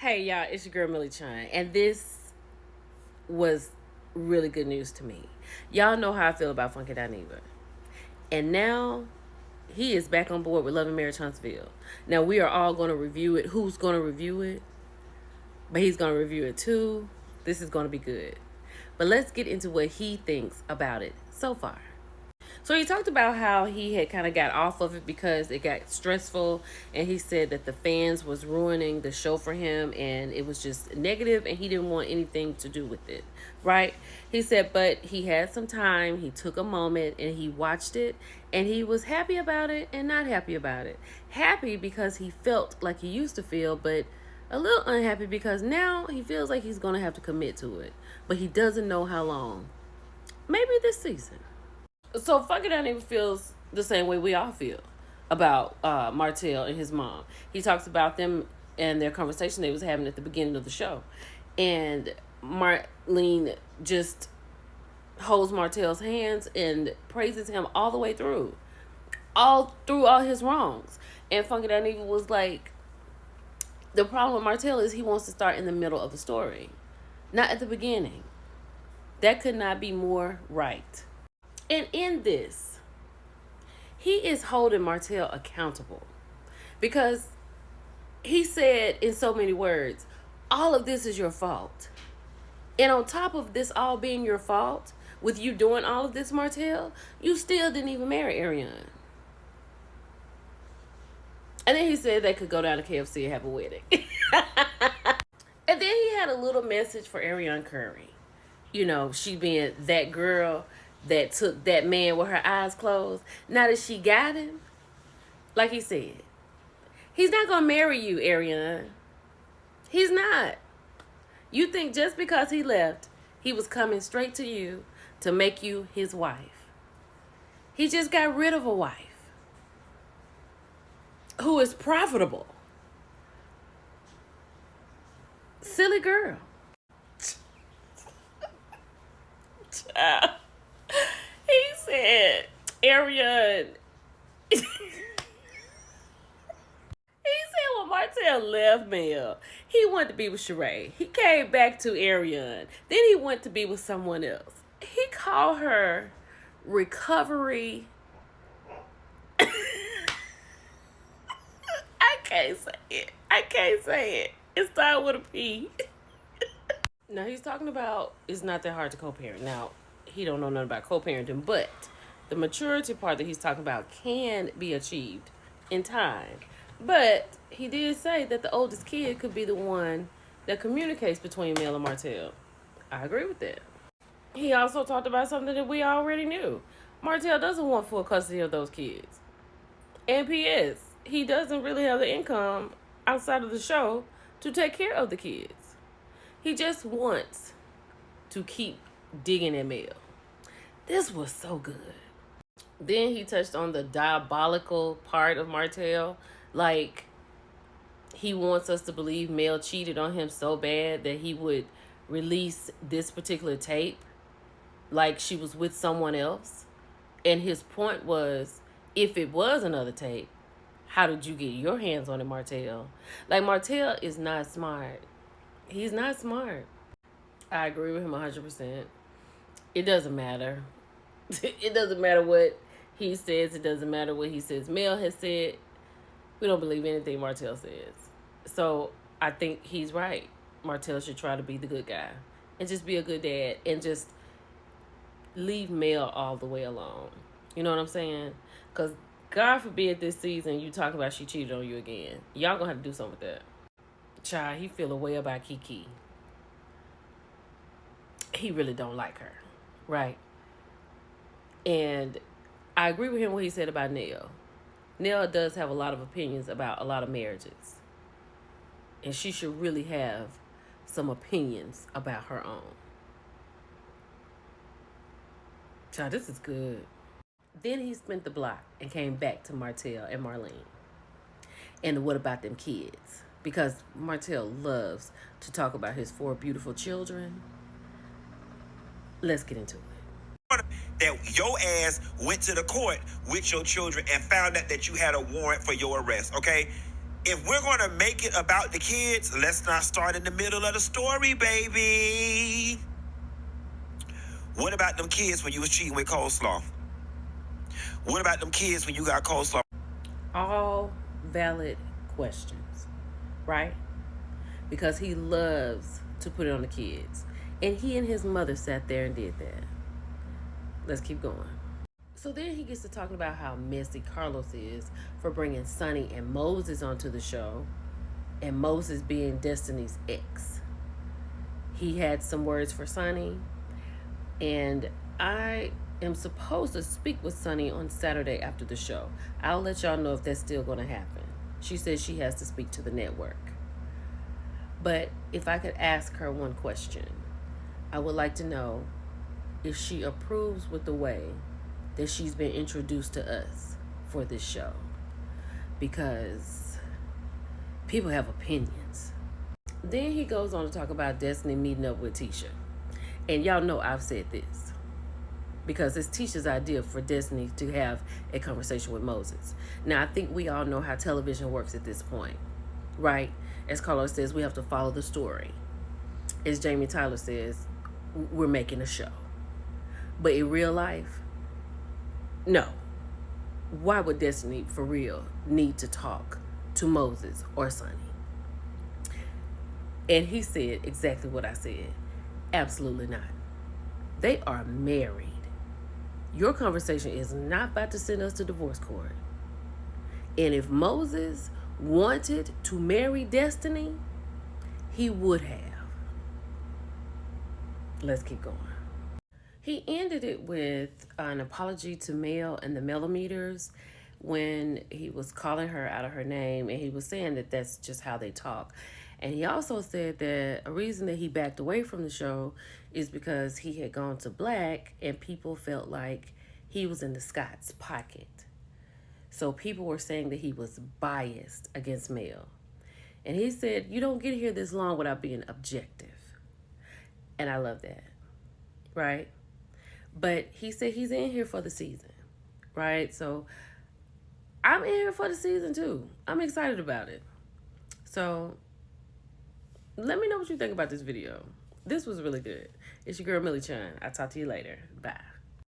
Hey y'all, it's your girl Melody Shari, and this was really good news to me. Y'all know how I feel about Funky Dineva, and now he is back on board with Love and Marriage Huntsville. Now we are all going to review it. Who's going to review it? But he's going to review it too. This is going to be good. But let's get into what he thinks about it so far. So he talked about how he had kind of got off of it because it got stressful, and he said that the fans was ruining the show for him and it was just negative and he didn't want anything to do with it, right? He said, but he had some time, he took a moment and he watched it, and he was happy about it and not happy about it. Happy because he felt like he used to feel, but a little unhappy because now he feels like he's going to have to commit to it, but he doesn't know how long. Maybe this season. So Funky Dineva feels the same way we all feel about Martell and his mom. He talks about them and their conversation they was having at the beginning of the show. And Marlene just holds Martell's hands and praises him all the way through. All through all his wrongs. And Funky Dineva was like, the problem with Martell is he wants to start in the middle of the story, not at the beginning. That could not be more right. And in this, he is holding Martell accountable because he said in so many words, all of this is your fault. And on top of this all being your fault, with you doing all of this, Martell, you still didn't even marry Ariane. And then he said they could go down to KFC and have a wedding. And then he had a little message for Ariane Curry. You know, she being that girl that took that man with her eyes closed. Now that she got him, like he said, he's not going to marry you, Ariane. He's not. You think just because he left, he was coming straight to you to make you his wife. He just got rid of a wife who is profitable. Silly girl. He said, Ariane. He said when Martell left Mel, he wanted to be with Sheree. He came back to Ariane. Then he went to be with someone else. He called her recovery. I can't say it. I can't say it. It started with a P. Now he's talking about it's not that hard to co-parent. Now, he don't know nothing about co-parenting, but the maturity part that he's talking about can be achieved in time. But he did say that the oldest kid could be the one that communicates between Mel and Martell. I agree with that. He also talked about something that we already knew. Martell doesn't want full custody of those kids. And P.S., he doesn't really have the income outside of the show to take care of the kids. He just wants to keep digging at Mel. This was so good. Then he touched on the diabolical part of Martell. Like, he wants us to believe Mel cheated on him so bad that he would release this particular tape like she was with someone else. And his point was, if it was another tape, how did you get your hands on it, Martell? Like, Martell is not smart. He's not smart. I agree with him 100%. It doesn't matter. It doesn't matter what he says. It doesn't matter what he says. Mel has said. We don't believe anything Martell says. So I think he's right. Martell should try to be the good guy and just be a good dad and just leave Mel all the way alone. You know what I'm saying? Because God forbid this season you talk about she cheated on you again. Y'all gonna have to do something with that. Child, he feel a way about Kiki. He really don't like her, right? And I agree with him what he said about Nell. Nell does have a lot of opinions about a lot of marriages. And she should really have some opinions about her own. Child, this is good. Then he spent the block and came back to Martell and Marlene. And what about them kids? Because Martell loves to talk about his 4 beautiful children. Let's get into it. That your ass went to the court with your children and found out that you had a warrant for your arrest, okay? If we're going to make it about the kids, let's not start in the middle of the story, baby. What about them kids when you was cheating with coleslaw? What about them kids when you got coleslaw? All valid questions, right? Because he loves to put it on the kids. And he and his mother sat there and did that. Let's keep going. So then he gets to talking about how messy Carlos is for bringing Sonny and Moses onto the show, and Moses being Destiny's ex. He had some words for Sonny, and I am supposed to speak with Sonny on Saturday after the show. I'll let y'all know if that's still going to happen. She says she has to speak to the network. But if I could ask her one question, I would like to know if she approves with the way that she's been introduced to us for this show. Because people have opinions. Then he goes on to talk about Destiny meeting up with Tisha. And y'all know I've said this. Because it's Tisha's idea for Destiny to have a conversation with Moses. Now, I think we all know how television works at this point, right? As Carlos says, we have to follow the story. As Jamie Tyler says, we're making a show. But in real life, no. Why would Destiny, for real, need to talk to Moses or Sonny? And he said exactly what I said. Absolutely not. They are married. Your conversation is not about to send us to divorce court. And if Moses wanted to marry Destiny, he would have. Let's keep going. He ended it with an apology to Mel and the Millimeters when he was calling her out of her name, and he was saying that that's just how they talk. And he also said that a reason that he backed away from the show is because he had gone to black and people felt like he was in the Scott's pocket. So people were saying that he was biased against Mel. And he said, you don't get here this long without being objective. And I love that, right? But he said he's in here for the season, right? So I'm in here for the season too. I'm excited about it. So let me know what you think about this video. This was really good. It's your girl, Millie Chan. I'll talk to you later. Bye.